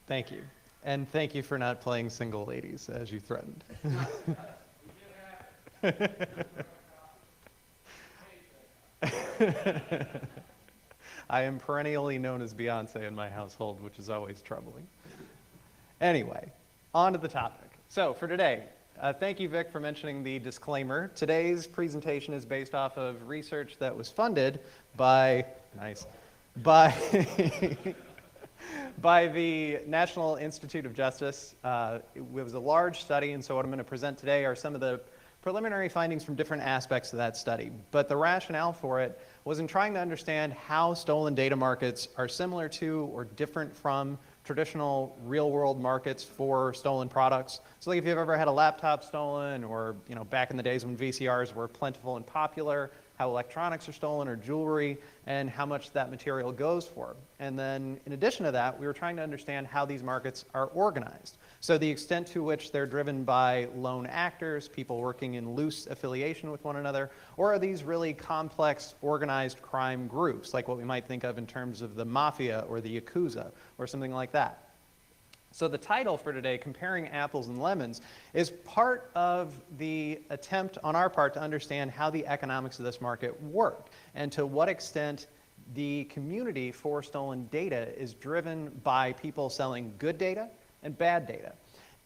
Thank you. And thank you for not playing single ladies as you threatened. I am perennially known as Beyonce in my household, which is always troubling. Anyway, on to the topic. So for today, thank you, Vic, for mentioning the disclaimer. Today's presentation is based off of research that was funded by, by, by the National Institute of Justice. It was a large study, and so what I'm going to present today are some of the preliminary findings from different aspects of that study. But the rationale for it was in trying to understand how stolen data markets are similar to or different from traditional real-world markets for stolen products. So like if you've ever had a laptop stolen, or back in the days when VCRs were plentiful and popular, how electronics are stolen or jewelry, and how much that material goes for. And then in addition to that, we were trying to understand how these markets are organized. So the extent to which they're driven by lone actors, people working in loose affiliation with one another, or are these really complex organized crime groups, like what we might think of in terms of the mafia or the Yakuza or something like that. So the title for today, Comparing Apples and Lemons, is part of the attempt on our part to understand how the economics of this market work and to what extent the community for stolen data is driven by people selling good data and bad data.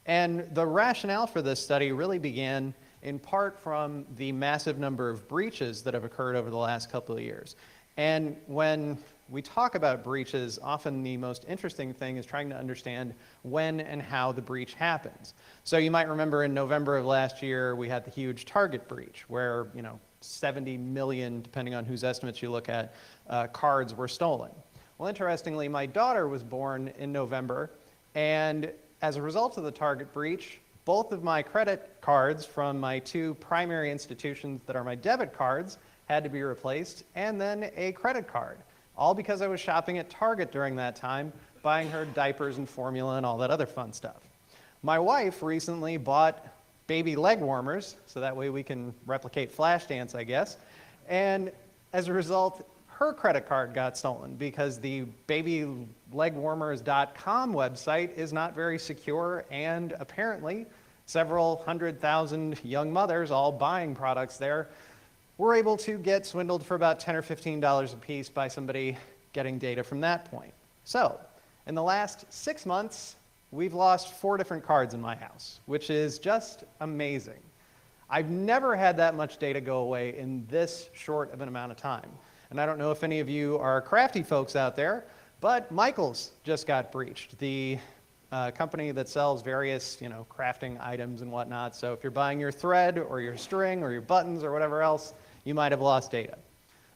And the rationale for this study really began in part from the massive number of breaches that have occurred over the last couple of years. And when we talk about breaches, often the most interesting thing is trying to understand when and how the breach happens. So you might remember in November of last year, we had the huge Target breach where, 70 million, depending on whose estimates you look at, cards were stolen. Well, interestingly, my daughter was born in November, and as a result of the Target breach, both of my credit cards from my two primary institutions that are my debit cards had to be replaced, and then a credit card. All because I was shopping at Target during that time, buying her diapers and formula and all that other fun stuff. My wife recently bought baby leg warmers, so that way we can replicate Flashdance, I guess. And as a result, her credit card got stolen because the babylegwarmers.com website is not very secure, and apparently several 100,000 young mothers all buying products there were able to get swindled for about $10 or $15 a piece by somebody getting data from that point. So, in the last 6 months, we've lost 4 different cards in my house, which is just amazing. I've never had that much data go away in this short of an amount of time. And I don't know if any of you are crafty folks out there, but Michaels just got breached, the company that sells various, crafting items and whatnot. So if you're buying your thread or your string or your buttons or whatever else, you might have lost data.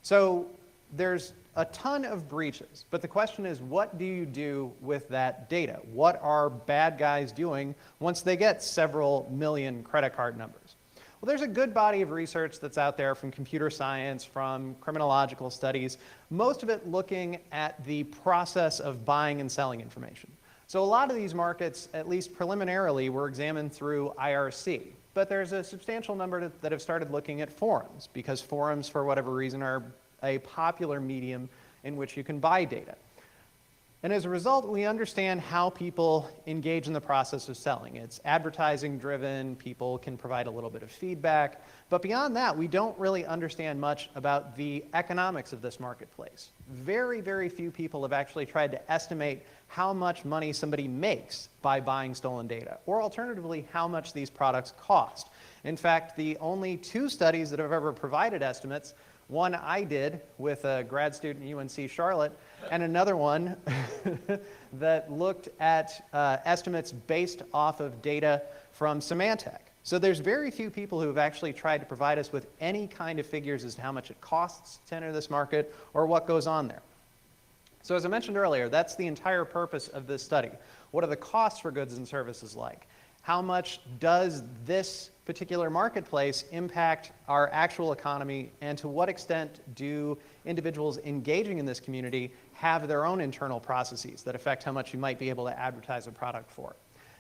So there's a ton of breaches, but the question is, what do you do with that data? What are bad guys doing once they get several million credit card numbers? Well, there's a good body of research that's out there from computer science, from criminological studies, most of it looking at the process of buying and selling information. So a lot of these markets, at least preliminarily, were examined through IRC. But there's a substantial number that have started looking at forums, because forums, for whatever reason, are a popular medium in which you can buy data. And as a result, we understand how people engage in the process of selling. It's advertising driven, people can provide a little bit of feedback, but beyond that, we don't really understand much about the economics of this marketplace. Very, very few people have actually tried to estimate how much money somebody makes by buying stolen data, or alternatively, how much these products cost. In fact, the only 2 studies that have ever provided estimates, one I did with a grad student at UNC Charlotte, and another one that looked at estimates based off of data from Symantec. So there's very few people who have actually tried to provide us with any kind of figures as to how much it costs to enter this market or what goes on there. So as I mentioned earlier, that's the entire purpose of this study. What are the costs for goods and services like? How much does this particular marketplace impact our actual economy, and to what extent do individuals engaging in this community have their own internal processes that affect how much you might be able to advertise a product for?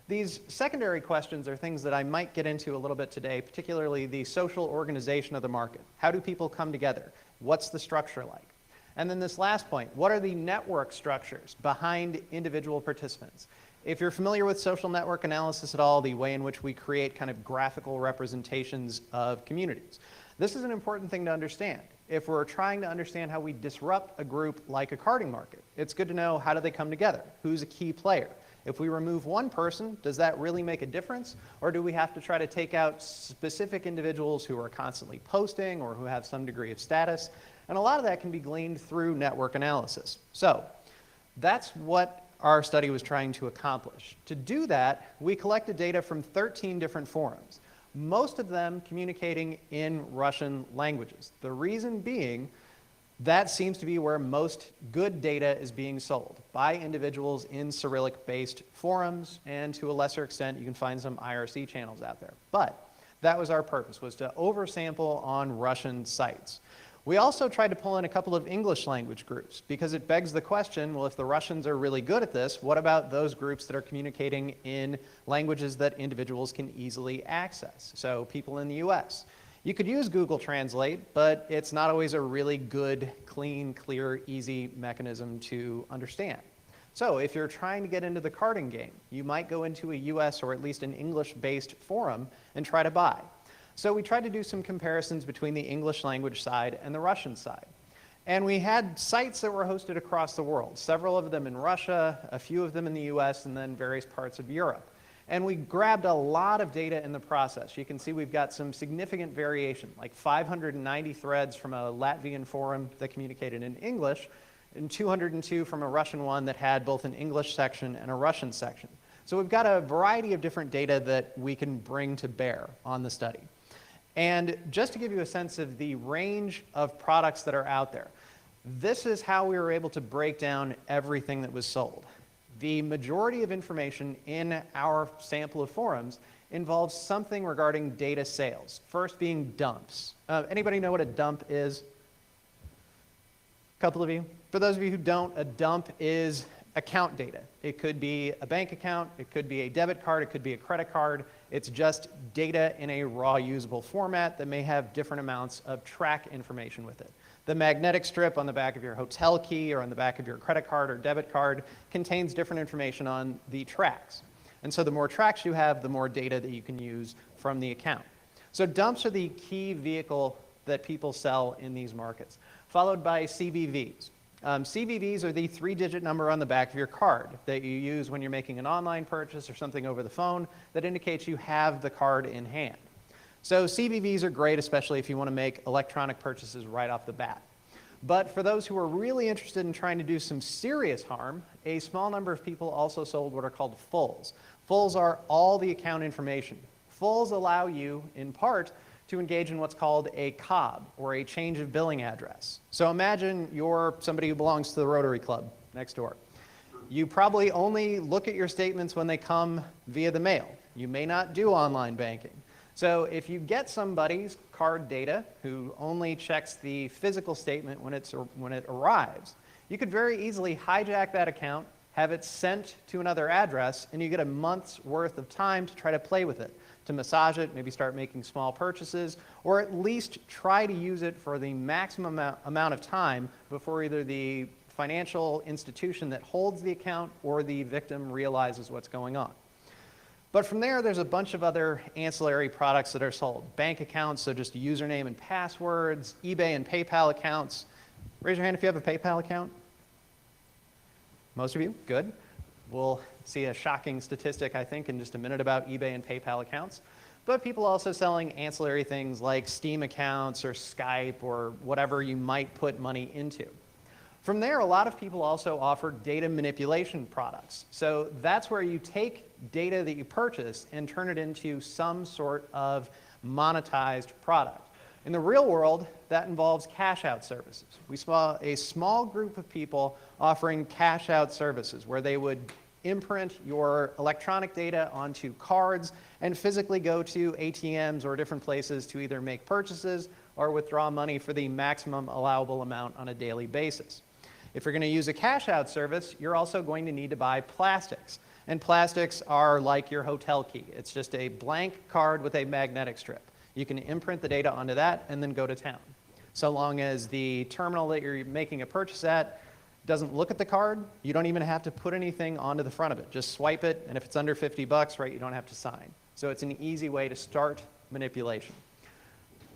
These secondary questions are things that I might get into a little bit today, particularly the social organization of the market. How do people come together? What's the structure like? And then this last point, what are the network structures behind individual participants? If you're familiar with social network analysis at all, the way in which we create kind of graphical representations of communities, this is an important thing to understand. If we're trying to understand how we disrupt a group like a carding market, it's good to know how do they come together, who's a key player. If we remove one person, does that really make a difference? Or do we have to try to take out specific individuals who are constantly posting or who have some degree of status? And a lot of that can be gleaned through network analysis. So that's what our study was trying to accomplish. To do that, we collected data from 13 different forums, most of them communicating in Russian languages. The reason being, that seems to be where most good data is being sold, by individuals in Cyrillic-based forums, and to a lesser extent, you can find some IRC channels out there. But that was our purpose, was to oversample on Russian sites. We also tried to pull in a couple of English language groups, because it begs the question, well, if the Russians are really good at this, what about those groups that are communicating in languages that individuals can easily access? So people in the US. You could use Google Translate, but it's not always a really good, clean, clear, easy mechanism to understand. So if you're trying to get into the carding game, you might go into a US or at least an English-based forum and try to buy. So we tried to do some comparisons between the English language side and the Russian side. And we had sites that were hosted across the world, several of them in Russia, a few of them in the US, and then various parts of Europe. And we grabbed a lot of data in the process. You can see we've got some significant variation, like 590 threads from a Latvian forum that communicated in English, and 202 from a Russian one that had both an English section and a Russian section. So we've got a variety of different data that we can bring to bear on the study. And just to give you a sense of the range of products that are out there, this is how we were able to break down everything that was sold. The majority of information in our sample of forums involves something regarding data sales, first being dumps. Anybody know what a dump is? A couple of you? For those of you who don't, a dump is account data. It could be a bank account, it could be a debit card, it could be a credit card. It's just data in a raw usable format that may have different amounts of track information with it. The magnetic strip on the back of your hotel key or on the back of your credit card or debit card contains different information on the tracks. And so the more tracks you have, the more data that you can use from the account. So dumps are the key vehicle that people sell in these markets, followed by CVVs. CVVs are the 3-digit number on the back of your card that you use when you're making an online purchase or something over the phone that indicates you have the card in hand. So CVVs are great, especially if you want to make electronic purchases right off the bat. But for those who are really interested in trying to do some serious harm, a small number of people also sold what are called fulls. Fulls are all the account information. Fulls allow you, in part, to engage in what's called a COB, or a change of billing address. So imagine you're somebody who belongs to the Rotary Club next door. You probably only look at your statements when they come via the mail. You may not do online banking. So if you get somebody's card data who only checks the physical statement when it arrives, you could very easily hijack that account, have it sent to another address, and you get a month's worth of time to try to play with it, to massage it, maybe start making small purchases, or at least try to use it for the maximum amount of time before either the financial institution that holds the account or the victim realizes what's going on. But from there, there's a bunch of other ancillary products that are sold. Bank accounts, so just username and passwords, eBay and PayPal accounts. Raise your hand if you have a PayPal account. Most of you, good. We'll see a shocking statistic, I think, in just a minute about eBay and PayPal accounts. But people also selling ancillary things like Steam accounts or Skype or whatever you might put money into. From there, a lot of people also offer data manipulation products. So that's where you take data that you purchase and turn it into some sort of monetized product. In the real world, that involves cash-out services. We saw a small group of people offering cash-out services where they would imprint your electronic data onto cards and physically go to ATMs or different places to either make purchases or withdraw money for the maximum allowable amount on a daily basis. If you're going to use a cash-out service, you're also going to need to buy plastics. And plastics are like your hotel key. It's just a blank card with a magnetic strip. You can imprint the data onto that and then go to town. So long as the terminal that you're making a purchase at doesn't look at the card. You don't even have to put anything onto the front of it. Just swipe it, and if it's under 50 bucks, right, you don't have to sign. So it's an easy way to start manipulation.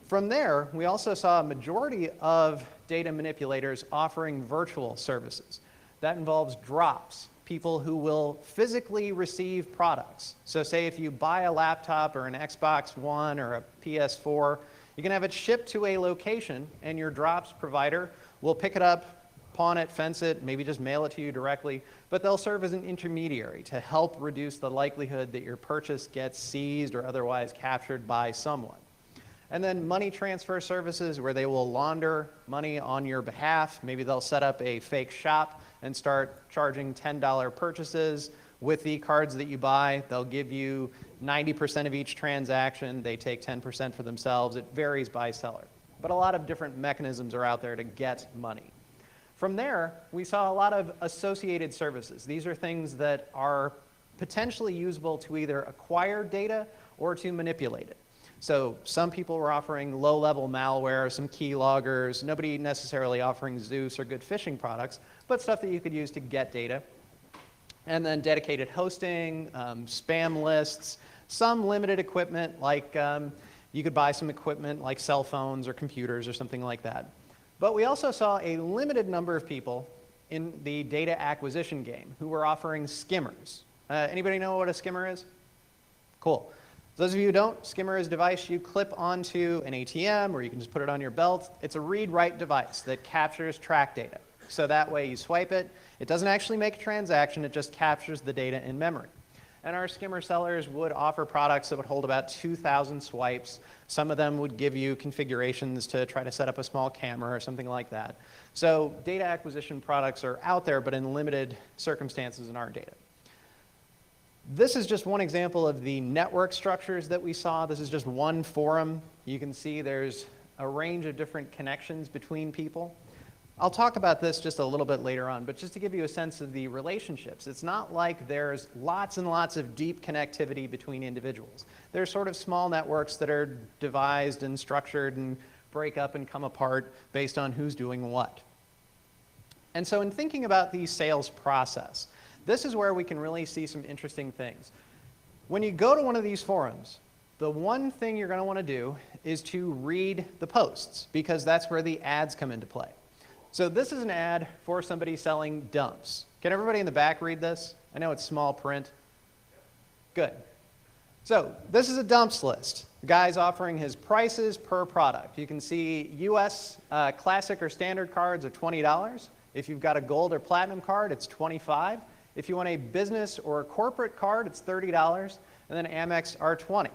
From there, we also saw a majority of data manipulators offering virtual services. That involves drops, people who will physically receive products. So say if you buy a laptop or an Xbox One or a PS4, you can have it shipped to a location, and your drops provider will pick it up, pawn it, fence it, maybe just mail it to you directly, but they'll serve as an intermediary to help reduce the likelihood that your purchase gets seized or otherwise captured by someone. And then money transfer services where they will launder money on your behalf. Maybe they'll set up a fake shop and start charging $10 purchases with the cards that you buy. They'll give you 90% of each transaction. They take 10% for themselves. It varies by seller. But a lot of different mechanisms are out there to get money. From there, we saw a lot of associated services. These are things that are potentially usable to either acquire data or to manipulate it. So some people were offering low-level malware, some keyloggers, nobody necessarily offering Zeus or good phishing products, but stuff that you could use to get data. And then dedicated hosting, spam lists, some limited equipment like you could buy some equipment like cell phones or computers or something like that. But we also saw a limited number of people in the data acquisition game who were offering skimmers. Anybody know what a skimmer is? Cool. Those of you who don't, skimmer is a device you clip onto an ATM or you can just put it on your belt. It's a read-write device that captures track data. So that way you swipe it. It doesn't actually make a transaction. It just captures the data in memory. And our skimmer sellers would offer products that would hold about 2,000 swipes. Some of them would give you configurations to try to set up a small camera or something like that. So data acquisition products are out there, but in limited circumstances in our data. This is just one example of the network structures that we saw. This is just one forum. You can see there's a range of different connections between people. I'll talk about this just a little bit later on, but just to give you a sense of the relationships, it's not like there's lots and lots of deep connectivity between individuals. There's sort of small networks that are devised and structured and break up and come apart based on who's doing what. And so in thinking about the sales process, this is where we can really see some interesting things. When you go to one of these forums, the one thing you're going to want to do is to read the posts, because that's where the ads come into play. So this is an ad for somebody selling dumps. Can everybody in the back read this? I know it's small print. Good. So this is a dumps list. The guy's offering his prices per product. You can see US classic or standard cards are $20. If you've got a gold or platinum card, it's $25. If you want a business or a corporate card, it's $30. And then Amex are $20.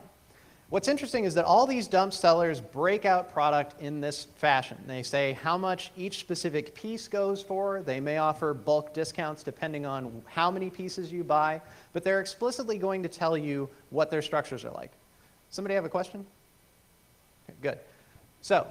What's interesting is that all these dump sellers break out product in this fashion. They say how much each specific piece goes for. They may offer bulk discounts depending on how many pieces you buy, but they're explicitly going to tell you what their structures are like. Somebody have a question? Okay, good. So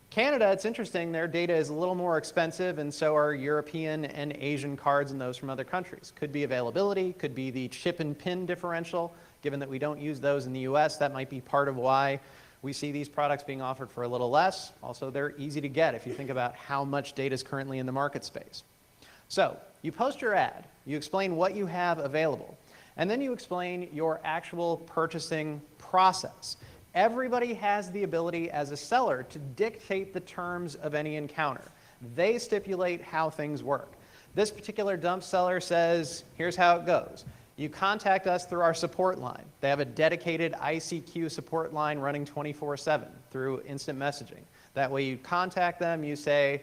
Canada, it's interesting, their data is a little more expensive, and so are European and Asian cards and those from other countries. Could be availability, could be the chip and pin differential. Given that we don't use those in the US, that might be part of why we see these products being offered for a little less. Also, they're easy to get if you think about how much data is currently in the market space. So you post your ad, you explain what you have available, and then you explain your actual purchasing process. Everybody has the ability as a seller to dictate the terms of any encounter. They stipulate how things work. This particular dump seller says, here's how it goes. You contact us through our support line. They have a dedicated ICQ support line running 24/7 through instant messaging. That way you contact them, you say,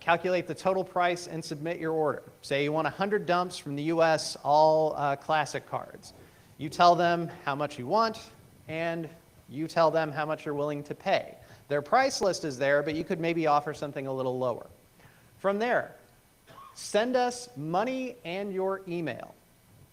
calculate the total price and submit your order. Say you want 100 dumps from the US, all classic cards. You tell them how much you want, and you tell them how much you're willing to pay. Their price list is there, but you could maybe offer something a little lower. From there, send us money and your email.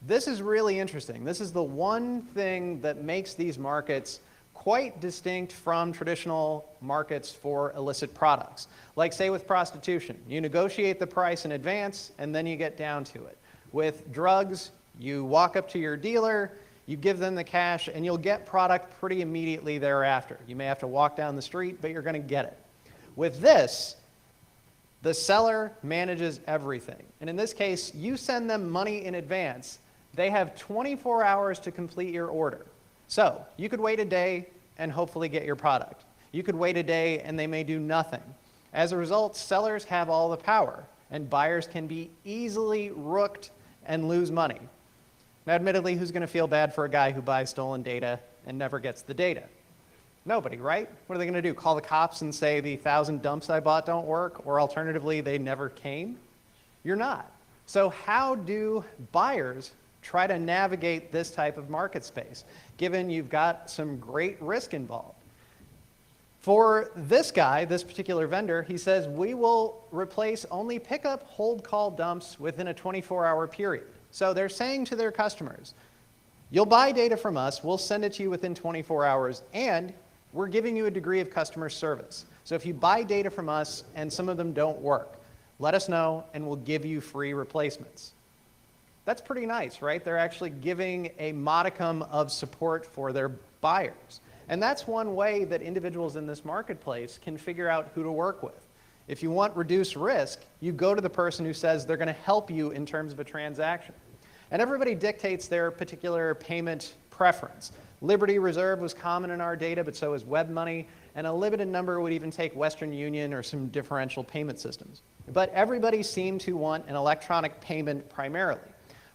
This is really interesting. This is the one thing that makes these markets quite distinct from traditional markets for illicit products. Like say with prostitution, you negotiate the price in advance and then you get down to it. With drugs, you walk up to your dealer, you give them the cash, and you'll get product pretty immediately thereafter. You may have to walk down the street, but you're going to get it. With this, The seller manages everything. And in this case, you send them money in advance. They have 24 hours to complete your order. So you could wait a day and hopefully get your product. You could wait a day and they may do nothing. As a result, sellers have all the power, and buyers can be easily rooked and lose money. Now, admittedly, who's going to feel bad for a guy who buys stolen data and never gets the data? Nobody, right? What are they going to do? Call the cops and say the 1,000 dumps I bought don't work? Or alternatively, they never came? You're not. So how do buyers try to navigate this type of market space, given you've got some great risk involved? For this guy, this particular vendor, he says, we will replace only pickup, hold call dumps within a 24-hour period. So they're saying to their customers, you'll buy data from us, we'll send it to you within 24 hours, and we're giving you a degree of customer service. So if you buy data from us and some of them don't work, let us know and we'll give you free replacements. That's pretty nice, right? They're actually giving a modicum of support for their buyers. And that's one way that individuals in this marketplace can figure out who to work with. If you want reduced risk, you go to the person who says they're going to help you in terms of a transaction. And everybody dictates their particular payment preference. Liberty Reserve was common in our data, but so is WebMoney, and a limited number would even take Western Union or some differential payment systems. But everybody seemed to want an electronic payment primarily.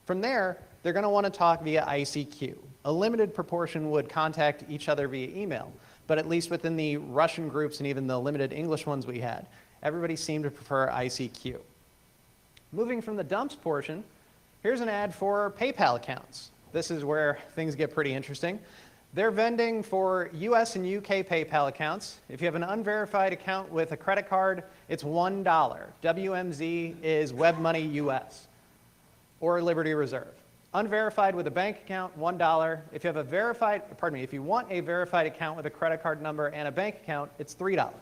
From there, they're going to want to talk via ICQ. A limited proportion would contact each other via email, but at least within the Russian groups and even the limited English ones we had, everybody seemed to prefer ICQ. Moving from the dumps portion, here's an ad for PayPal accounts. This is where things get pretty interesting. They're vending for US and UK PayPal accounts. If you have an unverified account with a credit card, it's $1. WMZ is WebMoney US or Liberty Reserve. Unverified with a bank account, $1. If you have a if you want a verified account with a credit card number and a bank account, it's $3.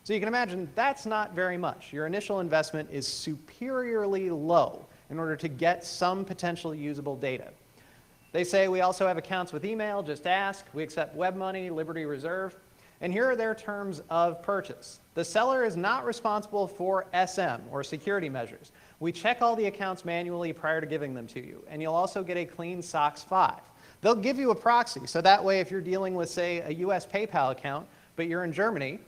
So you can imagine that's not very much. Your initial investment is superiorly low in order to get some potential usable data. They say we also have accounts with email, just ask. We accept WebMoney, Liberty Reserve. And here are their terms of purchase. The seller is not responsible for SM, or security measures. We check all the accounts manually prior to giving them to you, and you'll also get a clean SOX 5. They'll give you a proxy, so that way if you're dealing with, say, a US PayPal account, but you're in Germany,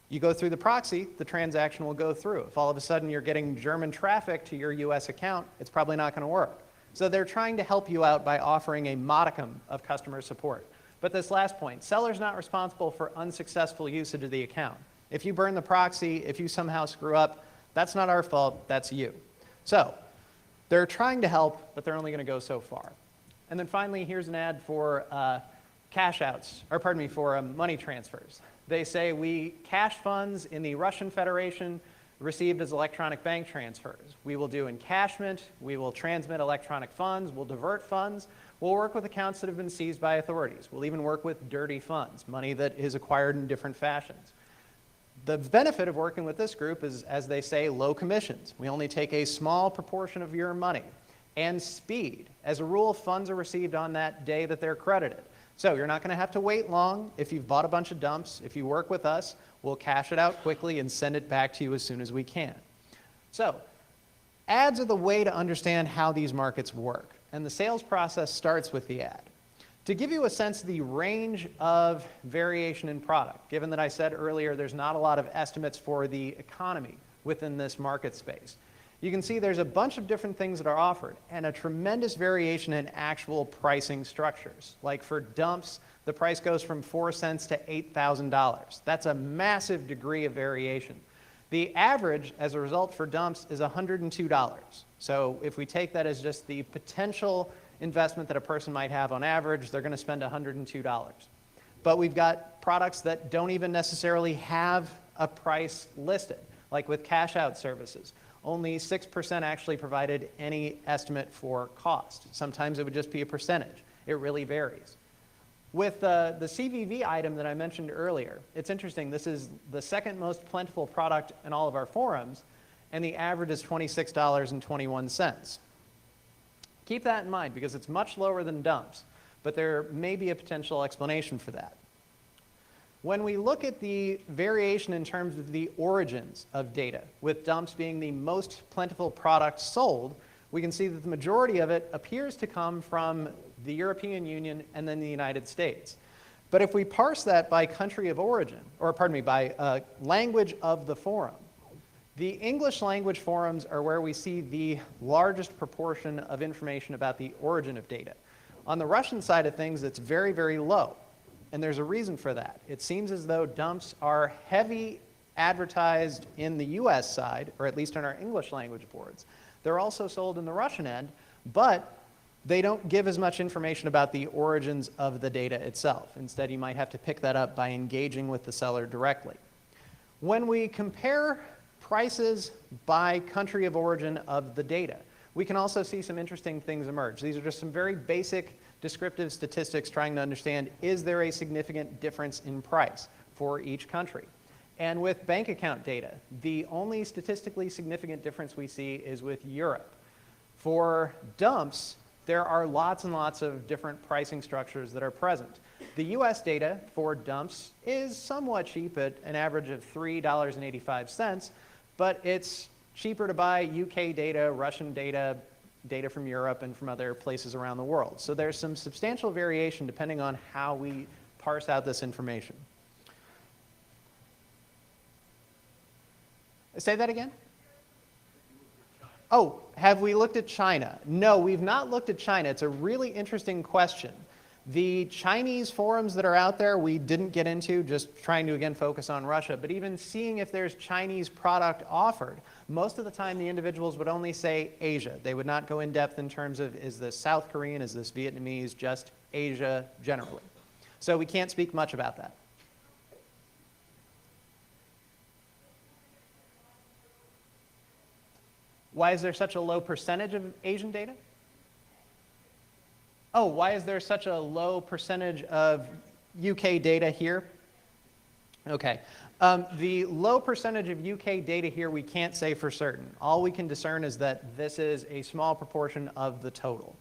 you go through the proxy, the transaction will go through. If all of a sudden you're getting German traffic to your US account, it's probably not going to work. So they're trying to help you out by offering a modicum of customer support. But this last point, seller's not responsible for unsuccessful usage of the account. If you burn the proxy, if you somehow screw up, that's not our fault, that's you. So they're trying to help, but they're only going to go so far. And then finally, here's an ad for for money transfers. They say we cash funds in the Russian Federation received as electronic bank transfers. We will do encashment, we will transmit electronic funds, we'll divert funds, we'll work with accounts that have been seized by authorities. We'll even work with dirty funds, money that is acquired in different fashions. The benefit of working with this group is, as they say, low commissions. We only take a small proportion of your money. And speed. As a rule, funds are received on that day that they're credited. So you're not going to have to wait long if you've bought a bunch of dumps. If you work with us, we'll cash it out quickly and send it back to you as soon as we can. So ads are the way to understand how these markets work. And the sales process starts with the ad. To give you a sense of the range of variation in product, given that I said earlier there's not a lot of estimates for the economy within this market space, you can see there's a bunch of different things that are offered and a tremendous variation in actual pricing structures. Like for dumps, the price goes from 4 cents to $8,000. That's a massive degree of variation. The average, as a result, for dumps is $102. So if we take that as just the potential investment that a person might have on average, they're going to spend $102. But we've got products that don't even necessarily have a price listed, like with cash out services. Only 6% actually provided any estimate for cost. Sometimes it would just be a percentage. It really varies. With the CVV item that I mentioned earlier, it's interesting. This is the second most plentiful product in all of our forums, and the average is $26.21. Keep that in mind because it's much lower than dumps, but there may be a potential explanation for that. When we look at the variation in terms of the origins of data, with dumps being the most plentiful product sold, we can see that the majority of it appears to come from the European Union and then the United States. But if we parse that by country of origin, or pardon me, by language of the forum, the English language forums are where we see the largest proportion of information about the origin of data. On the Russian side of things, it's very, very low. And there's a reason for that. It seems as though dumps are heavy advertised in the US side, or at least on our English language boards. They're also sold in the Russian end, but they don't give as much information about the origins of the data itself. Instead, you might have to pick that up by engaging with the seller directly. When we compare prices by country of origin of the data, we can also see some interesting things emerge. These are just some very basic descriptive statistics trying to understand, is there a significant difference in price for each country? And with bank account data, the only statistically significant difference we see is with Europe. For dumps, there are lots and lots of different pricing structures that are present. The US data for dumps is somewhat cheap at an average of $3.85, but it's cheaper to buy UK data, Russian data, data from Europe and from other places around the world. So there's some substantial variation depending on how we parse out this information. Say that again? Oh, have we looked at China? No, we've not looked at China. It's a really interesting question. The Chinese forums that are out there, we didn't get into, just trying to, again, focus on Russia. But even seeing if there's Chinese product offered, most of the time the individuals would only say Asia. They would not go in depth in terms of, is this South Korean, is this Vietnamese, just Asia generally. So we can't speak much about that. Why is there such a low percentage of Asian data? Oh, why is there such a low percentage of UK data here? Okay. The low percentage of UK data here we can't say for certain. All we can discern is that this is a small proportion of the total.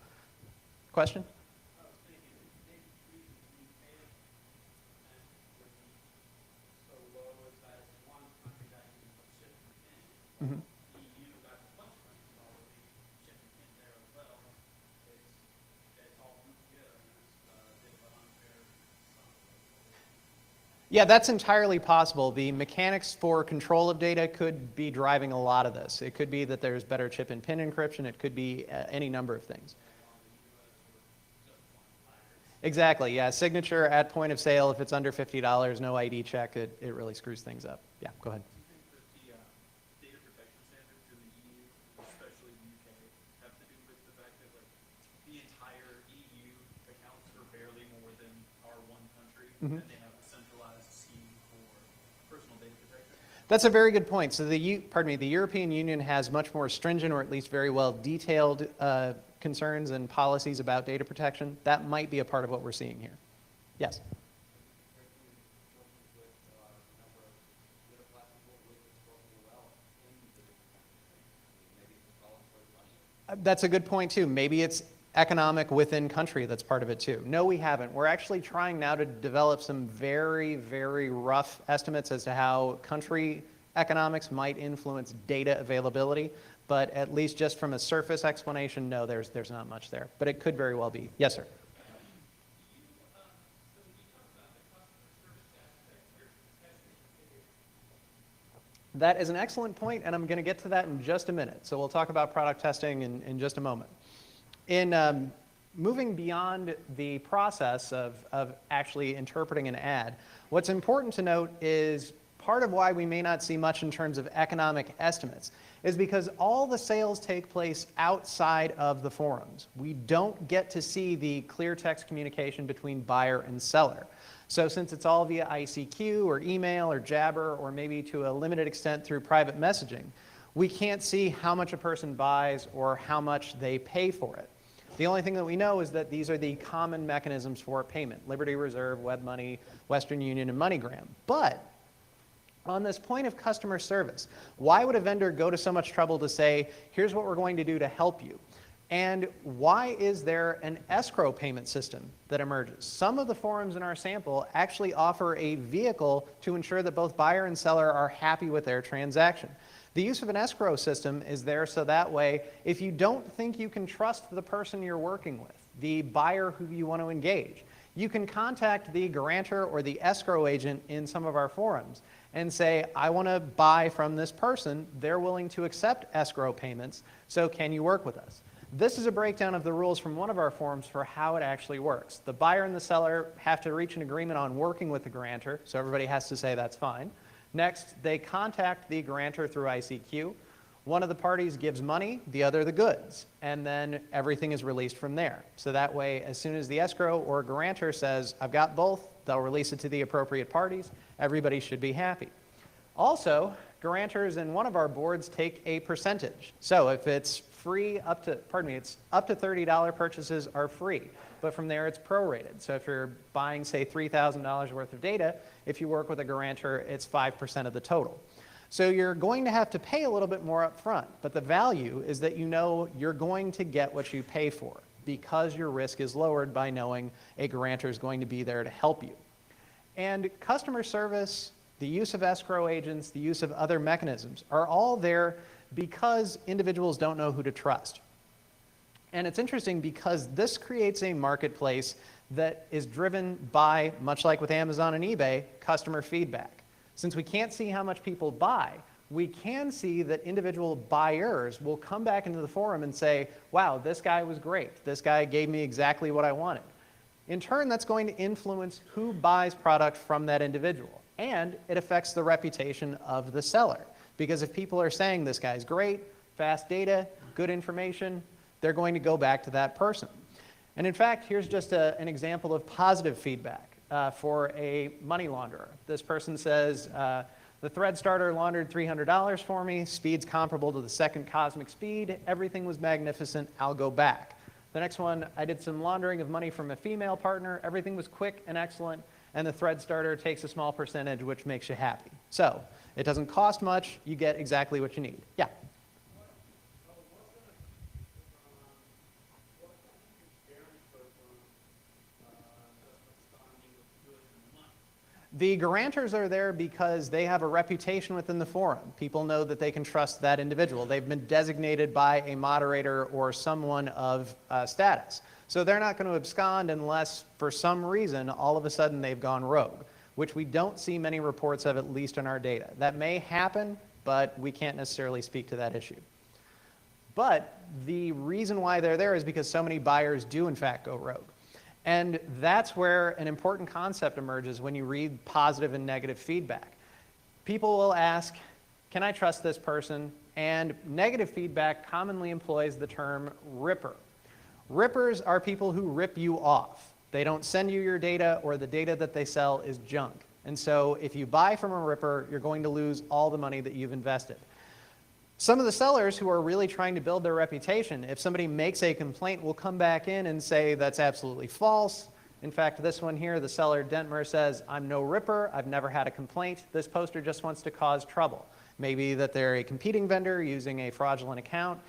Question? Mm-hmm. Yeah, that's entirely possible. The mechanics for control of data could be driving a lot of this. It could be that there's better chip and pin encryption. It could be any number of things. Exactly, yeah. Signature at point of sale, if it's under $50, no ID check, it really screws things up. Yeah, go ahead. Mm-hmm. That's a very good point. So the European Union has much more stringent, or at least very well detailed concerns and policies about data protection. That might be a part of what we're seeing here. Yes? That's a good point too. Maybe it's economic within country that's part of it too. No, we haven't. We're actually trying now to develop some very, very rough estimates as to how country economics might influence data availability, but at least just from a surface explanation, no, there's not much there. But it could very well be. Yes, sir. That is an excellent point, and I'm going to get to that in just a minute. So we'll talk about product testing in just a moment. In moving beyond the process of actually interpreting an ad, what's important to note is part of why we may not see much in terms of economic estimates is because all the sales take place outside of the forums. We don't get to see the clear text communication between buyer and seller. So since it's all via ICQ or email or Jabber or maybe to a limited extent through private messaging, we can't see how much a person buys or how much they pay for it. The only thing that we know is that these are the common mechanisms for payment: Liberty Reserve, WebMoney, Western Union, and MoneyGram. But on this point of customer service, why would a vendor go to so much trouble to say, here's what we're going to do to help you? And why is there an escrow payment system that emerges? Some of the forums in our sample actually offer a vehicle to ensure that both buyer and seller are happy with their transaction. The use of an escrow system is there so that way, if you don't think you can trust the person you're working with, the buyer who you want to engage, you can contact the grantor or the escrow agent in some of our forums and say, I want to buy from this person. They're willing to accept escrow payments, so can you work with us? This is a breakdown of the rules from one of our forums for how it actually works. The buyer and the seller have to reach an agreement on working with the grantor, so everybody has to say that's fine. Next, they contact the grantor through ICQ. One of the parties gives money, the other the goods, and then everything is released from there. So that way, as soon as the escrow or grantor says, I've got both, they'll release it to the appropriate parties. Everybody should be happy. Also, grantors in one of our boards take a percentage. So if it's free up to, it's up to $30 purchases are free, but from there it's prorated. So if you're buying, say, $3,000 worth of data, if you work with a grantor, it's 5% of the total. So you're going to have to pay a little bit more up front, but the value is that you know you're going to get what you pay for because your risk is lowered by knowing a grantor is going to be there to help you. And customer service, the use of escrow agents, the use of other mechanisms are all there because individuals don't know who to trust. And it's interesting because this creates a marketplace that is driven by, much like with Amazon and eBay, customer feedback. Since we can't see how much people buy, we can see that individual buyers will come back into the forum and say, wow, this guy was great. This guy gave me exactly what I wanted. In turn, that's going to influence who buys product from that individual. And it affects the reputation of the seller. Because if people are saying this guy's great, fast data, good information, they're going to go back to that person. And in fact, here's just an example of positive feedback for a money launderer. This person says, the thread starter laundered $300 for me, speed's comparable to the second cosmic speed, everything was magnificent, I'll go back. The next one, I did some laundering of money from a female partner, everything was quick and excellent, and the thread starter takes a small percentage, which makes you happy. So, it doesn't cost much, you get exactly what you need. Yeah? The grantors are there because they have a reputation within the forum. People know that they can trust that individual. They've been designated by a moderator or someone of status. So they're not going to abscond unless, for some reason, all of a sudden they've gone rogue, which we don't see many reports of, at least in our data. That may happen, but we can't necessarily speak to that issue. But the reason why they're there is because so many buyers do, in fact, go rogue. And that's where an important concept emerges when you read positive and negative feedback. People will ask, can I trust this person? And negative feedback commonly employs the term ripper. Rippers are people who rip you off. They don't send you your data, or the data that they sell is junk. And so if you buy from a ripper, you're going to lose all the money that you've invested. Some of the sellers who are really trying to build their reputation, if somebody makes a complaint, will come back in and say that's absolutely false. In fact, this one here, the seller Dentmer says, I'm no ripper, I've never had a complaint. This poster just wants to cause trouble. Maybe that they're a competing vendor using a fraudulent account.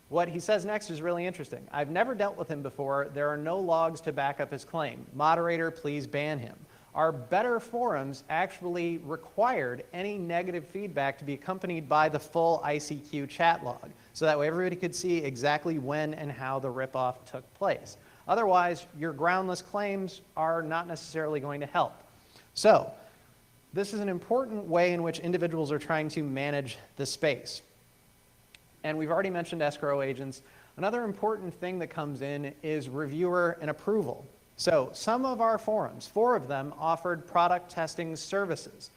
What he says next is really interesting. I've never dealt with him before. There are no logs to back up his claim. Moderator, please ban him. Our better forums actually required any negative feedback to be accompanied by the full ICQ chat log, so that way everybody could see exactly when and how the ripoff took place. Otherwise, your groundless claims are not necessarily going to help. So, this is an important way in which individuals are trying to manage the space. And we've already mentioned escrow agents. Another important thing that comes in is reviewer and approval. So some of our forums, 4 of them, offered product testing services.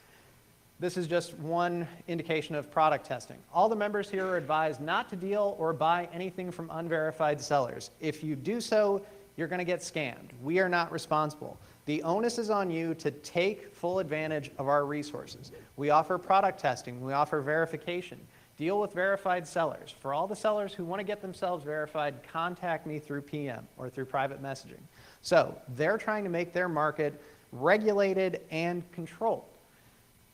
This is just one indication of product testing. All the members here are advised not to deal or buy anything from unverified sellers. If you do so, you're going to get scammed. We are not responsible. The onus is on you to take full advantage of our resources. We offer product testing. We offer verification. Deal with verified sellers. For all the sellers who want to get themselves verified, contact me through PM or through private messaging. So they're trying to make their market regulated and controlled.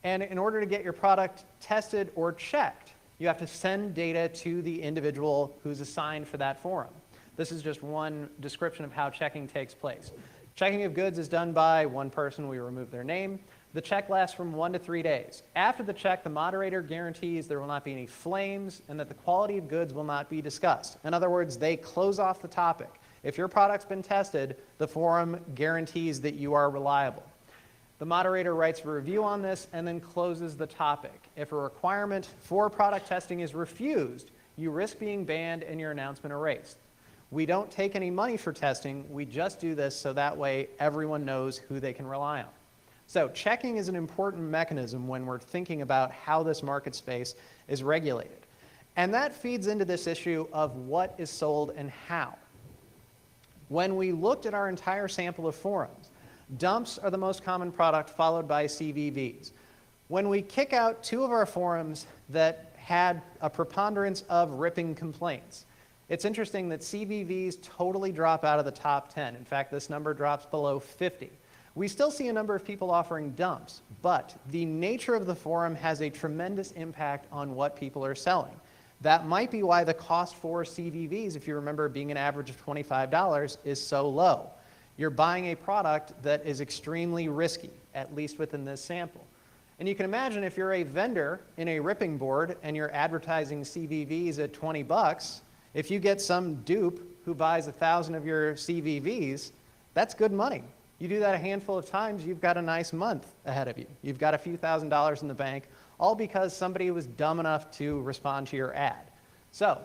And in order to get your product tested or checked, you have to send data to the individual who's assigned for that forum. This is just one description of how checking takes place. Checking of goods is done by one person. We remove their name. The check lasts from 1 to 3 days. After the check, the moderator guarantees there will not be any flames and that the quality of goods will not be discussed. In other words, they close off the topic. If your product's been tested, the forum guarantees that you are reliable. The moderator writes a review on this and then closes the topic. If a requirement for product testing is refused, you risk being banned and your announcement erased. We don't take any money for testing. We just do this so that way everyone knows who they can rely on. So checking is an important mechanism when we're thinking about how this market space is regulated. And that feeds into this issue of what is sold and how. When we looked at our entire sample of forums, dumps are the most common product, followed by CVVs. When we kick out 2 of our forums that had a preponderance of ripping complaints, it's interesting that CVVs totally drop out of the top 10. In fact, this number drops below 50. We still see a number of people offering dumps, but the nature of the forum has a tremendous impact on what people are selling. That might be why the cost for CVVs, if you remember being an average of $25, is so low. You're buying a product that is extremely risky, at least within this sample. And you can imagine if you're a vendor in a ripping board and you're advertising CVVs at 20 bucks, if you get some dupe who buys 1,000 of your CVVs, that's good money. You do that a handful of times, you've got a nice month ahead of you. You've got a few $1,000s in the bank, all because somebody was dumb enough to respond to your ad. So,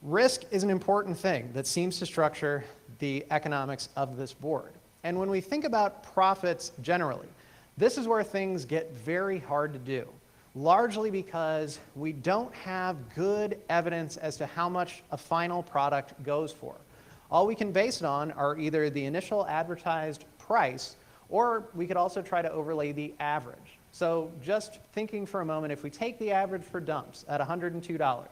risk is an important thing that seems to structure the economics of this board. And when we think about profits generally, this is where things get very hard to do, largely because we don't have good evidence as to how much a final product goes for. All we can base it on are either the initial advertised price, or we could also try to overlay the average. So just thinking for a moment, if we take the average for dumps at $102,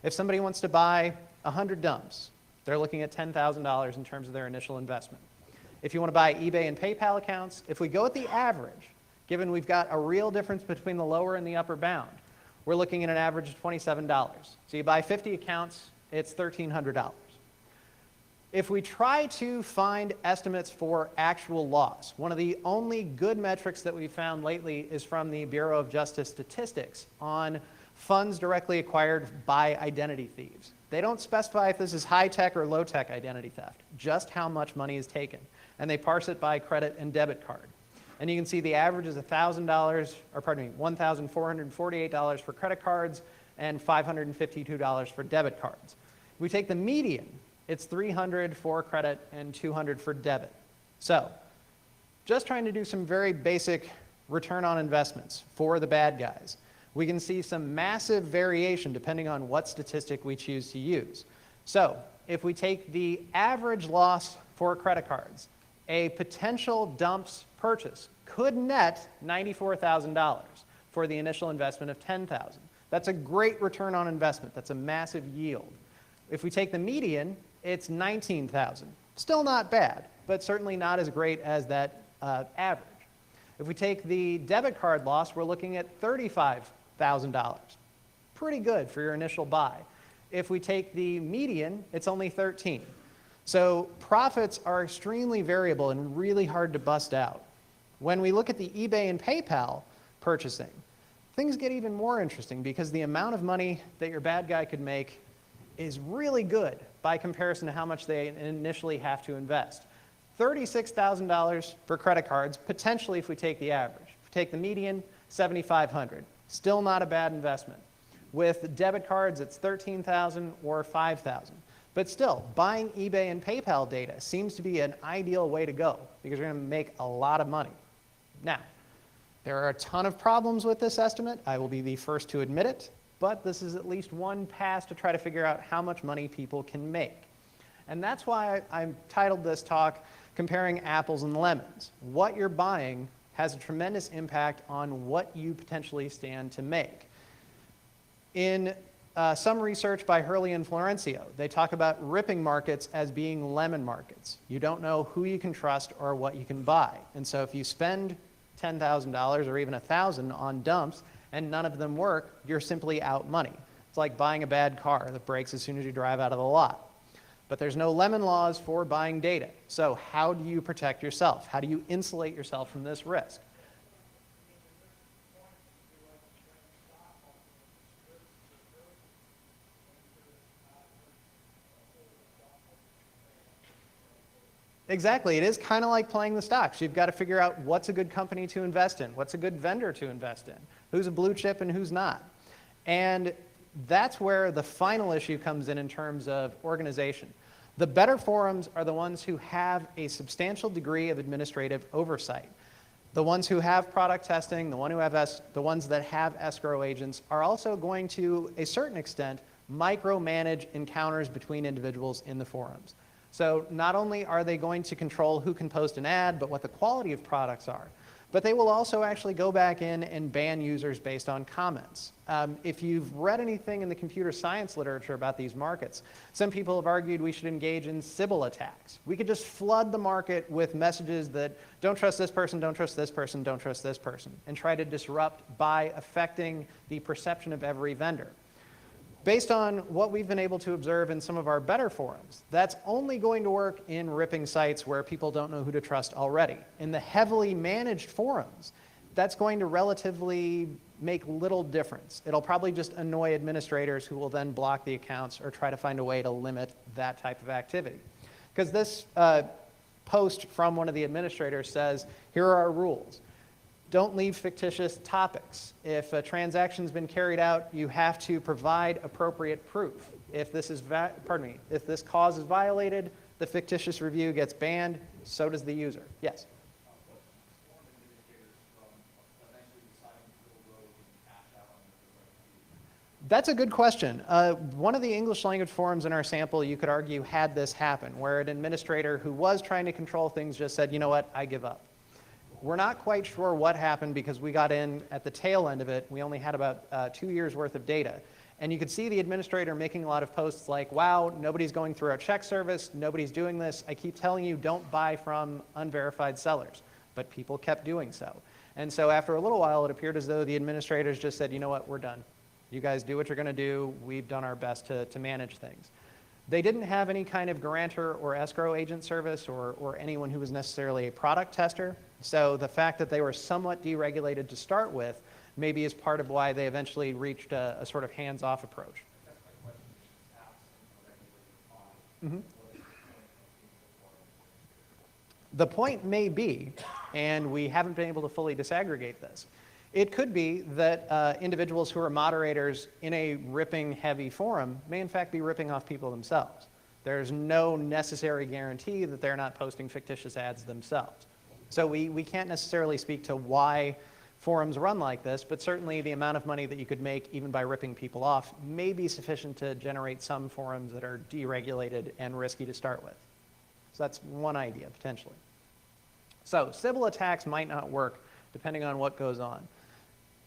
if somebody wants to buy 100 dumps, they're looking at $10,000 in terms of their initial investment. If you want to buy eBay and PayPal accounts, if we go at the average, given we've got a real difference between the lower and the upper bound, we're looking at an average of $27. So you buy 50 accounts, it's $1,300. If we try to find estimates for actual loss, one of the only good metrics that we've found lately is from the Bureau of Justice Statistics on funds directly acquired by identity thieves. They don't specify if this is high-tech or low-tech identity theft, just how much money is taken. And they parse it by credit and debit card. And you can see the average is $1,448 for credit cards and $552 for debit cards. If we take the median, it's $300 for credit and $200 for debit. So, just trying to do some very basic return on investments for the bad guys. We can see some massive variation depending on what statistic we choose to use. So, if we take the average loss for credit cards, a potential dumps purchase could net $94,000 for the initial investment of $10,000. That's a great return on investment. That's a massive yield. If we take the median, it's $19,000. Still not bad, but certainly not as great as that average. If we take the debit card loss, we're looking at $35,000. Pretty good for your initial buy. If we take the median, it's only $13,000. So profits are extremely variable and really hard to bust out. When we look at the eBay and PayPal purchasing, things get even more interesting because the amount of money that your bad guy could make is really good by comparison to how much they initially have to invest. $36,000 for credit cards, potentially if we take the average. If we take the median, $7,500. Still not a bad investment. With debit cards, it's $13,000 or $5,000. But still, buying eBay and PayPal data seems to be an ideal way to go because you're going to make a lot of money. Now, there are a ton of problems with this estimate. I will be the first to admit it. But this is at least one pass to try to figure out how much money people can make. And that's why I've titled this talk, Comparing Apples and Lemons. What you're buying has a tremendous impact on what you potentially stand to make. In some research by Hurley and Florencio, they talk about ripping markets as being lemon markets. You don't know who you can trust or what you can buy. And so if you spend $10,000 or even $1,000 on dumps, and none of them work, you're simply out money. It's like buying a bad car that breaks as soon as you drive out of the lot. but there's no lemon laws for buying data. So how do you protect yourself? How do you insulate yourself from this risk? Exactly. It is kind of like playing the stocks. You've got to figure out what's a good company to invest in, what's a good vendor to invest in, who's a blue chip and who's not. And that's where the final issue comes in terms of organization. The better forums are the ones who have a substantial degree of administrative oversight. The ones who have product testing, the ones that have escrow agents are also going to, a certain extent, micromanage encounters between individuals in the forums. So not only are they going to control who can post an ad, but what the quality of products are, but they will also actually go back in and ban users based on comments. If you've read anything in the computer science literature about these markets, some people have argued we should engage in Sybil attacks. We could just flood the market with messages that don't trust this person, don't trust this person, don't trust this person, and try to disrupt by affecting the perception of every vendor. Based on what we've been able to observe in some of our better forums, that's only going to work in ripping sites where people don't know who to trust already. In the heavily managed forums, that's going to relatively make little difference. It'll probably just annoy administrators who will then block the accounts or try to find a way to limit that type of activity. Because this post from one of the administrators says, here are our rules. Don't leave fictitious topics. If a transaction's been carried out, you have to provide appropriate proof. If this if this cause is violated, the fictitious review gets banned, so does the user. Yes? That's a good question. One of the English language forums in our sample, you could argue, had this happen, where an administrator who was trying to control things just said, you know what, I give up. We're not quite sure what happened because we got in at the tail end of it. We only had about 2 years worth of data. And you could see the administrator making a lot of posts like, wow, nobody's going through our check service, nobody's doing this. I keep telling you, don't buy from unverified sellers. But people kept doing so. And so after a little while, it appeared as though the administrators just said, you know what, we're done. You guys do what you're going to do. We've done our best to manage things. They didn't have any kind of guarantor or escrow agent service or anyone who was necessarily a product tester. So the fact that they were somewhat deregulated to start with maybe is part of why they eventually reached a sort of hands-off approach. Mm-hmm. The point may be, and we haven't been able to fully disaggregate this, it could be that individuals who are moderators in a ripping heavy forum may in fact be ripping off people themselves. There's no necessary guarantee that they're not posting fictitious ads themselves. So we can't necessarily speak to why forums run like this, but certainly the amount of money that you could make even by ripping people off may be sufficient to generate some forums that are deregulated and risky to start with. So that's one idea, potentially. So Sybil attacks might not work depending on what goes on.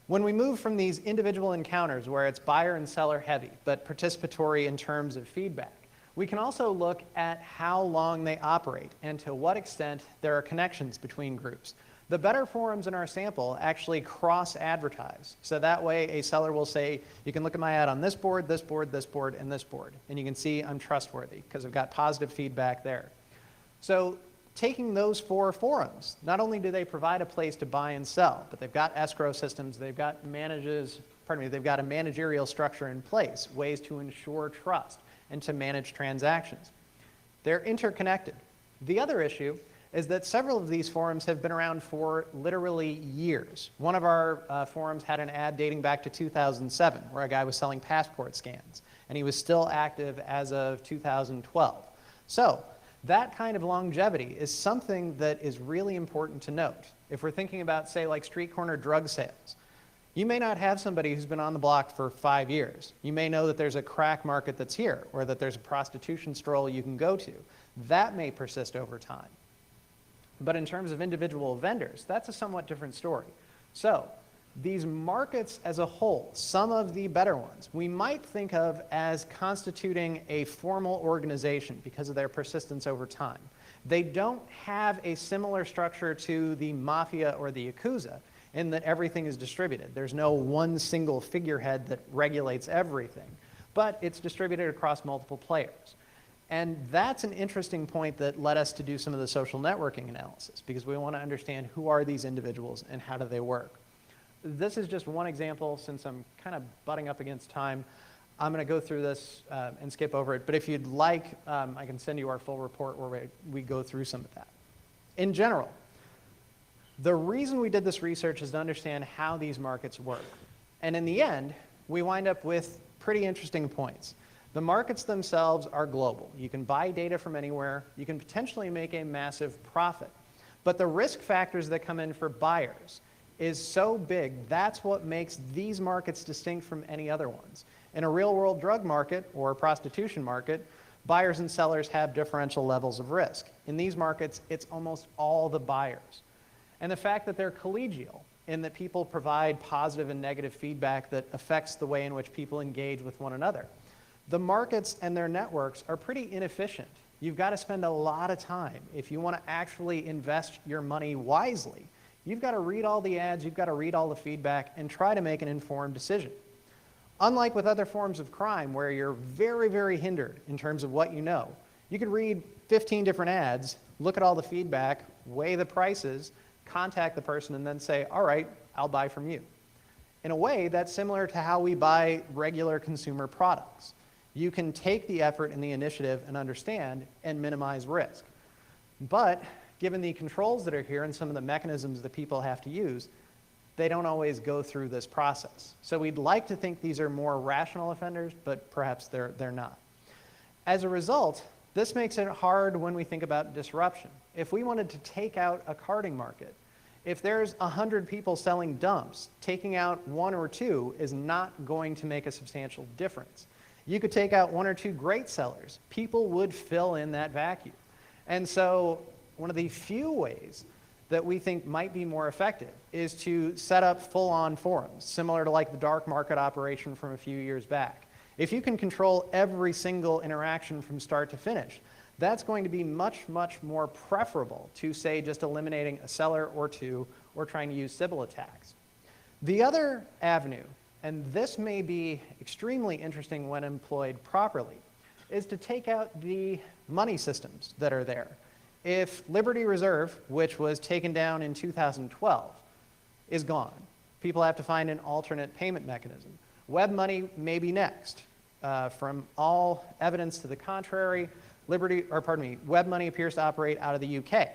When we move from these individual encounters where it's buyer and seller heavy, but participatory in terms of feedback, we can also look at how long they operate and to what extent there are connections between groups. The better forums in our sample actually cross-advertise. So that way a seller will say, you can look at my ad on this board, this board, this board, and this board. And you can see I'm trustworthy because I've got positive feedback there. So taking those 4 forums, not only do they provide a place to buy and sell, but they've got escrow systems, they've got they've got a managerial structure in place, ways to ensure trust and to manage transactions. They're interconnected. The other issue is that several of these forums have been around for literally years. One of our forums had an ad dating back to 2007 where a guy was selling passport scans, and he was still active as of 2012. So that kind of longevity is something that is really important to note. If we're thinking about, say, like street corner drug sales, you may not have somebody who's been on the block for 5 years. You may know that there's a crack market that's here, or that there's a prostitution stroll you can go to. That may persist over time. But in terms of individual vendors, that's a somewhat different story. So these markets as a whole, some of the better ones, we might think of as constituting a formal organization because of their persistence over time. They don't have a similar structure to the mafia or the yakuza in that everything is distributed. There's no one single figurehead that regulates everything, but it's distributed across multiple players. And that's an interesting point that led us to do some of the social networking analysis, because we want to understand who are these individuals and how do they work. This is just one example. Since I'm kind of butting up against time, I'm going to go through this and skip over it. But if you'd like, I can send you our full report where we go through some of that. In general, the reason we did this research is to understand how these markets work. And in the end, we wind up with pretty interesting points. The markets themselves are global. You can buy data from anywhere. You can potentially make a massive profit. But the risk factors that come in for buyers is so big, that's what makes these markets distinct from any other ones. In a real-world drug market or prostitution market, buyers and sellers have differential levels of risk. In these markets, it's almost all the buyers. And the fact that they're collegial, in that people provide positive and negative feedback that affects the way in which people engage with one another. The markets and their networks are pretty inefficient. You've got to spend a lot of time. If you want to actually invest your money wisely, you've got to read all the ads, you've got to read all the feedback, and try to make an informed decision. Unlike with other forms of crime where you're very, very hindered in terms of what you know, you could read 15 different ads, look at all the feedback, weigh the prices, contact the person, and then say, all right, I'll buy from you. In a way, that's similar to how we buy regular consumer products. You can take the effort and the initiative and understand and minimize risk. But given the controls that are here and some of the mechanisms that people have to use, they don't always go through this process. So we'd like to think these are more rational offenders, but perhaps they're not. As a result, this makes it hard when we think about disruption. If we wanted to take out a carding market, if there's 100 people selling dumps, taking out 1 or 2 is not going to make a substantial difference. You could take out 1 or 2 great sellers. People would fill in that vacuum. And so one of the few ways that we think might be more effective is to set up full-on forums, similar to like the dark market operation from a few years back. If you can control every single interaction from start to finish, that's going to be much, much more preferable to, say, just eliminating a seller or 2 or trying to use Sybil attacks. The other avenue, and this may be extremely interesting when employed properly, is to take out the money systems that are there. If Liberty Reserve, which was taken down in 2012, is gone, people have to find an alternate payment mechanism. Web money may be next. From all evidence to the contrary, web money appears to operate out of the UK.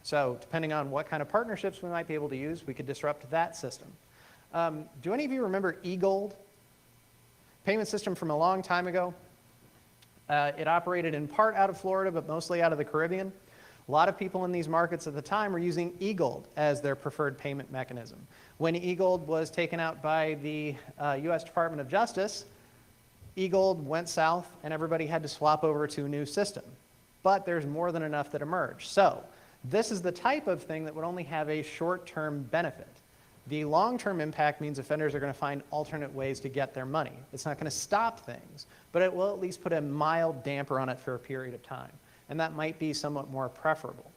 So depending on what kind of partnerships we might be able to use, we could disrupt that system. Do any of you remember eGold? Payment system from a long time ago. It operated in part out of Florida, but mostly out of the Caribbean. A lot of people in these markets at the time were using eGold as their preferred payment mechanism. When eGold was taken out by the US Department of Justice, eGold went south and everybody had to swap over to a new system. But there's more than enough that emerged. So this is the type of thing that would only have a short-term benefit. The long-term impact means offenders are going to find alternate ways to get their money. It's not going to stop things, but it will at least put a mild damper on it for a period of time. And that might be somewhat more preferable.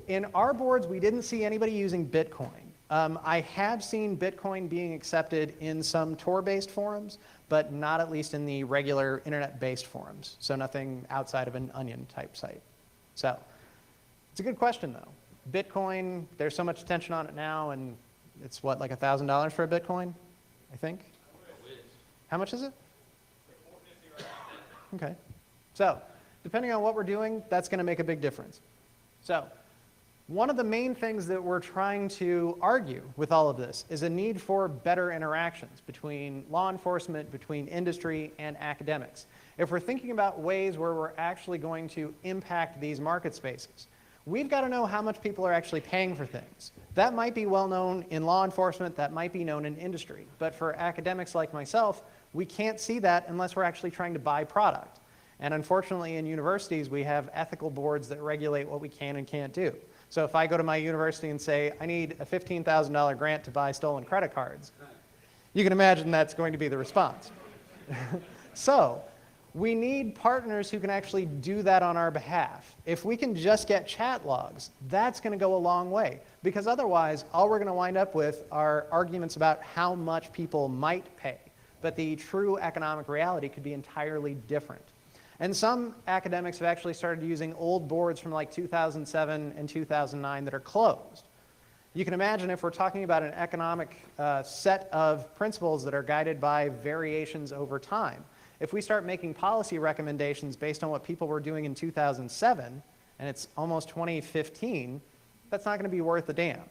In our boards, we didn't see anybody using Bitcoin. I have seen Bitcoin being accepted in some Tor-based forums, but not at least in the regular internet-based forums. So nothing outside of an Onion type site. So it's a good question, though. Bitcoin, there's so much attention on it now, and it's what, like $1,000 for a Bitcoin, I think? How much is it? Okay. So depending on what we're doing, that's going to make a big difference. So one of the main things that we're trying to argue with all of this is a need for better interactions between law enforcement, between industry, and academics. If we're thinking about ways where we're actually going to impact these market spaces, we've got to know how much people are actually paying for things. That might be well known in law enforcement, that might be known in industry. But for academics like myself, we can't see that unless we're actually trying to buy product. And unfortunately, in universities, we have ethical boards that regulate what we can and can't do. So if I go to my university and say, I need a $15,000 grant to buy stolen credit cards, you can imagine that's going to be the response. So we need partners who can actually do that on our behalf. If we can just get chat logs, that's going to go a long way. Because otherwise, all we're going to wind up with are arguments about how much people might pay. but the true economic reality could be entirely different. And some academics have actually started using old boards from like 2007 and 2009 that are closed. You can imagine if we're talking about an economic set of principles that are guided by variations over time. If we start making policy recommendations based on what people were doing in 2007, and it's almost 2015, that's not going to be worth a damn.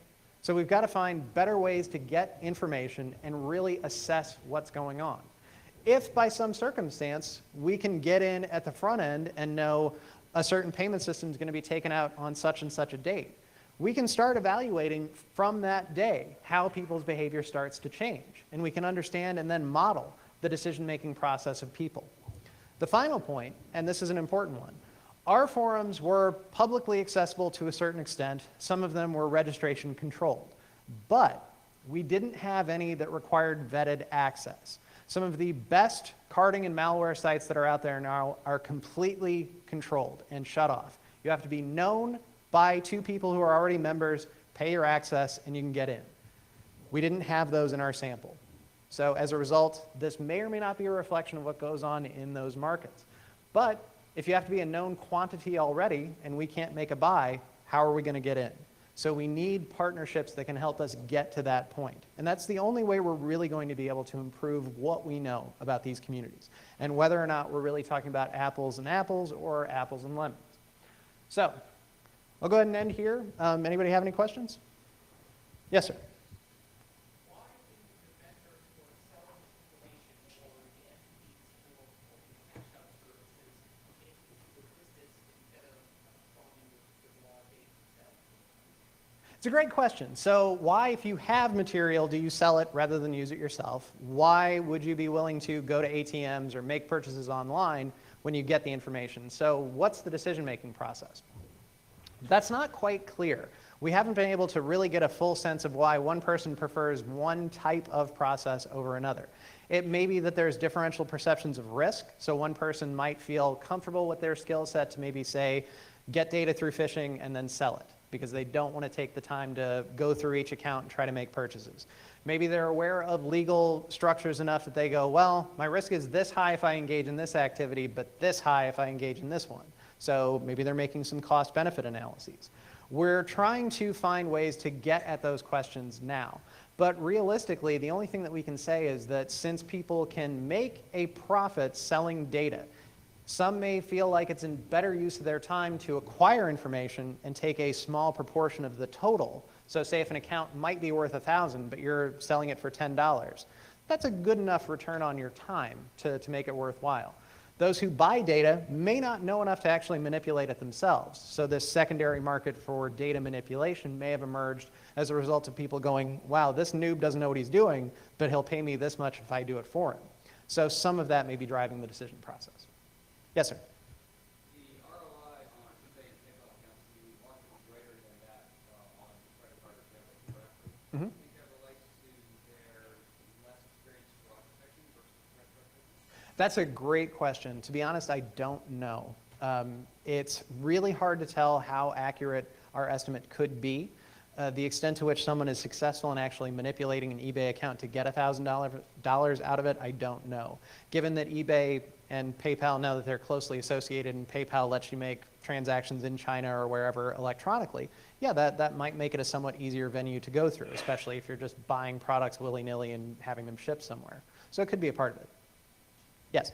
So we've got to find better ways to get information and really assess what's going on. If by some circumstance we can get in at the front end and know a certain payment system is going to be taken out on such and such a date, we can start evaluating from that day how people's behavior starts to change. And we can understand and then model the decision-making process of people. The final point, and this is an important one, our forums were publicly accessible to a certain extent. Some of them were registration controlled. But we didn't have any that required vetted access. Some of the best carding and malware sites that are out there now are completely controlled and shut off. You have to be known by two people who are already members, pay your access, and you can get in. We didn't have those in our sample. So as a result, this may or may not be a reflection of what goes on in those markets. But if you have to be a known quantity already and we can't make a buy, how are we going to get in? So we need partnerships that can help us get to that point. And that's the only way we're really going to be able to improve what we know about these communities and whether or not we're really talking about apples and apples or apples and lemons. So I'll go ahead and end here. Anybody have any questions? Yes, sir. It's a great question. So why, if you have material, do you sell it rather than use it yourself? Why would you be willing to go to ATMs or make purchases online when you get the information? So what's the decision-making process? That's not quite clear. We haven't been able to really get a full sense of why one person prefers one type of process over another. It may be that there's differential perceptions of risk. So one person might feel comfortable with their skill set to maybe say, get data through phishing and then sell it, because they don't want to take the time to go through each account and try to make purchases. Maybe they're aware of legal structures enough that they go, well, my risk is this high if I engage in this activity, but this high if I engage in this one. So maybe they're making some cost-benefit analyses. We're trying to find ways to get at those questions now. But realistically, the only thing that we can say is that since people can make a profit selling data, some may feel like it's in better use of their time to acquire information and take a small proportion of the total. So say if an account might be worth $1,000, but you're selling it for $10, that's a good enough return on your time to make it worthwhile. Those who buy data may not know enough to actually manipulate it themselves. So this secondary market for data manipulation may have emerged as a result of people going, wow, this noob doesn't know what he's doing, but he'll pay me this much if I do it for him. So some of that may be driving the decision process. Yes, sir. The ROI on eBay and PayPal accounts, the market is greater than that on credit card or debit, correct? Mm-hmm. Do you think that relates to their less experienced fraud protection versus credit card protection? That's a great question. To be honest, I don't know. It's really hard to tell how accurate our estimate could be. The extent to which someone is successful in actually manipulating an eBay account to get $1,000 out of it, I don't know. Given that eBay and PayPal, now that they're closely associated and PayPal lets you make transactions in China or wherever electronically, yeah, that might make it a somewhat easier venue to go through, especially if you're just buying products willy-nilly and having them shipped somewhere. So it could be a part of it. Yes?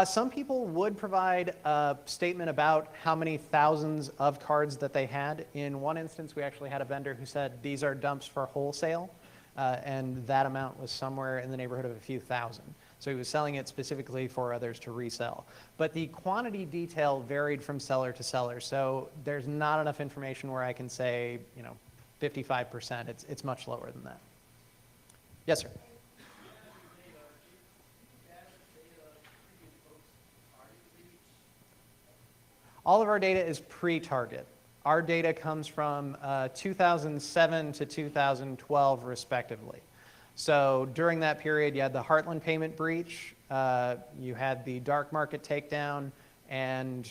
Some people would provide a statement about how many thousands of cards that they had. In one instance, we actually had a vendor who said, these are dumps for wholesale, and that amount was somewhere in the neighborhood of a few thousand. So he was selling it specifically for others to resell. But the quantity detail varied from seller to seller, so there's not enough information where I can say, 55%. It's much lower than that. Yes, sir. All of our data is pre-target. Our data comes from 2007 to 2012, respectively. So during that period, you had the Heartland payment breach, you had the dark market takedown, and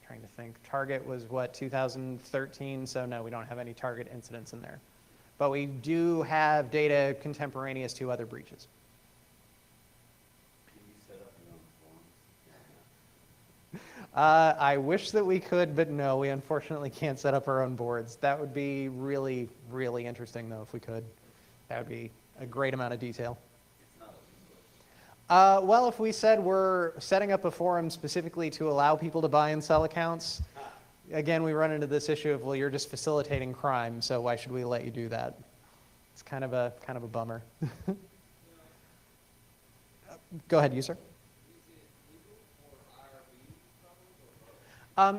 trying to think, Target was what, 2013? So no, we don't have any Target incidents in there. but we do have data contemporaneous to other breaches. Can you set up your own forums? I wish that we could, but no, we unfortunately can't set up our own boards. That would be really, really interesting, though, if we could. That would be a great amount of detail. It's not open source. Well, if we said we're setting up a forum specifically to allow people to buy and sell accounts, again, we run into this issue of, well, you're just facilitating crime, so why should we let you do that? It's kind of a bummer. Go ahead, you, sir.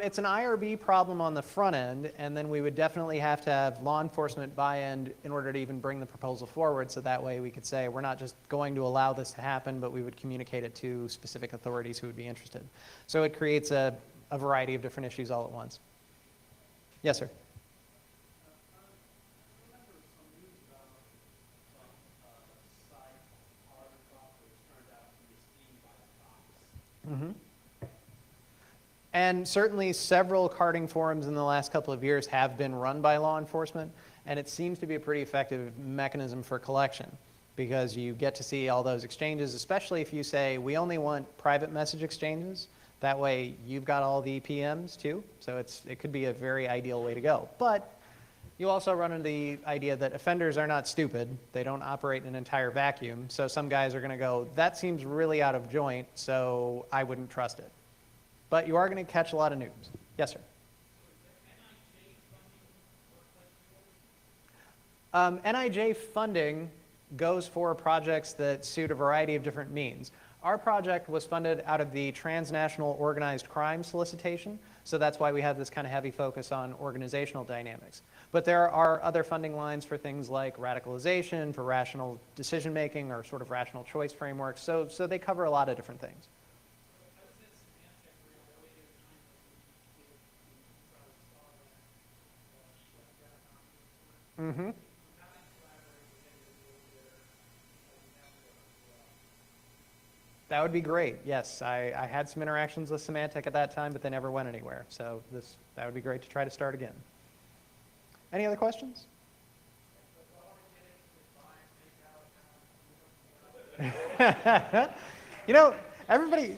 It's an IRB problem on the front end, and then we would definitely have to have law enforcement buy-in in order to even bring the proposal forward, so that way we could say we're not just going to allow this to happen, but we would communicate it to specific authorities who would be interested. So it creates a variety of different issues all at once. Yes, sir. Mm-hmm. And certainly several carding forums in the last couple of years have been run by law enforcement, and it seems to be a pretty effective mechanism for collection because you get to see all those exchanges, especially if you say, we only want private message exchanges. That way you've got all the PMs too, so it could be a very ideal way to go. But you also run into the idea that offenders are not stupid. They don't operate in an entire vacuum, so some guys are going to go, that seems really out of joint, so I wouldn't trust it. But you are going to catch a lot of noobs. Yes, sir. NIJ funding goes for projects that suit a variety of different means. Our project was funded out of the transnational organized crime solicitation, so that's why we have this kind of heavy focus on organizational dynamics. But there are other funding lines for things like radicalization, for rational decision making, or sort of rational choice frameworks, so they cover a lot of different things. Mm-hmm. That would be great. Yes, I had some interactions with Symantec at that time, but they never went anywhere. So that would be great to try to start again. Any other questions? You know, everybody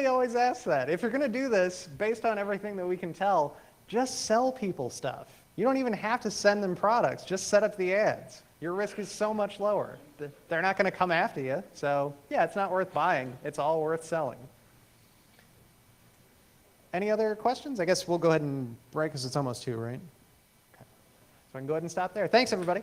always asks that. If you're going to do this, based on everything that we can tell, just sell people stuff. You don't even have to send them products. Just set up the ads. Your risk is so much lower. They're not going to come after you. So yeah, it's not worth buying. It's all worth selling. Any other questions? I guess we'll go ahead and break because it's almost 2, right? Okay. So I can go ahead and stop there. Thanks, everybody.